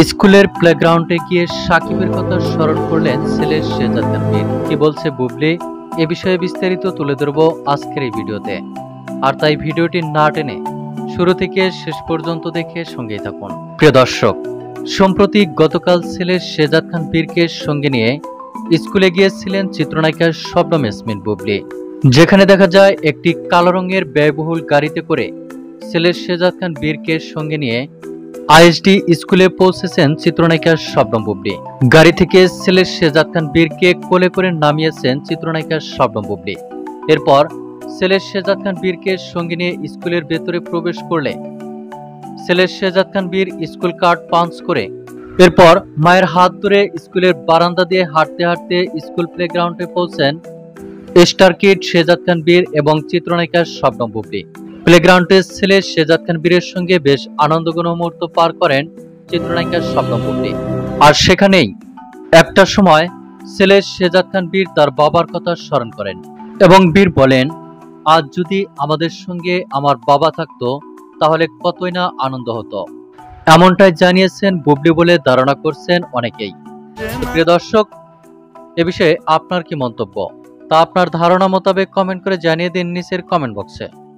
স্কুলের প্লেগ্রাউন্ডে গিয়ে সাকিবের কথা স্মরণ করলেন ছেলে শেহজাদ খান। কি বলছে বুবলি, এ বিষয়ে বিস্তারিত তুলে ধরব আজকের এই ভিডিওতে। আর তাই ভিডিওটি না টেনে শুরু থেকে শেষ পর্যন্ত দেখে সঙ্গেই থাকুন। প্রিয় দর্শক, সম্প্রতি গতকাল ছেলে শেহজাদ খান বীরকে সঙ্গে নিয়ে স্কুলে গিয়েছিলেন চিত্রনায়িকা শবনম ইয়াসমিন বুবলি, যেখানে দেখা যায় একটি কালো রঙের ব্যয়বহুল গাড়িতে করে ছেলে শেহজাদ খান বীরকে সঙ্গে নিয়ে আইএসডি স্কুলে পৌঁছেছেন চিত্রনায়িকা শবনম বুবলি। গাড়ি থেকে ছেলে শেহজাদ খান বীরকে কোলে করে নামিয়েছেন চিত্রনায়িকা শবনম বুবলি। এরপর ছেলে শেহজাদ খান বীরকে সঙ্গে নিয়ে স্কুলের ভেতরে প্রবেশ করলে ছেলে শেহজাদ খান বীর স্কুল কার্ড পাঞ্চ করে এরপর মায়ের হাত ধরে স্কুলের বারান্দা দিয়ে হাঁটতে হাঁটতে স্কুল প্লেগ্রাউন্ডে পৌঁছেন স্টার কিড শেহজাদ খান বীর এবং চিত্রনায়িকা শবনম বুবলি। প্লেগ্রাউন্ডে ছেলে শেহজাদ খান বীরের সঙ্গে বেশ আনন্দঘন মুহূর্ত পার করেন চিত্রনায়িকা শবনম বুবলি। আর সেখানেই একটা সময় ছেলে শেহজাদ খান বীর তার বাবার কথা স্মরণ করেন এবং বীর বলেন, আজ যদি আমাদের সঙ্গে আমার বাবা থাকতো তাহলে কতই না আনন্দ হতো। এমনটাই জানিয়েছেন বুবলি বলে ধারণা করছেন অনেকেই। প্রিয় দর্শক, এ বিষয়ে আপনার কি মন্তব্য তা আপনার ধারণা মোতাবেক কমেন্ট করে জানিয়ে দিন নিচের কমেন্ট বক্সে।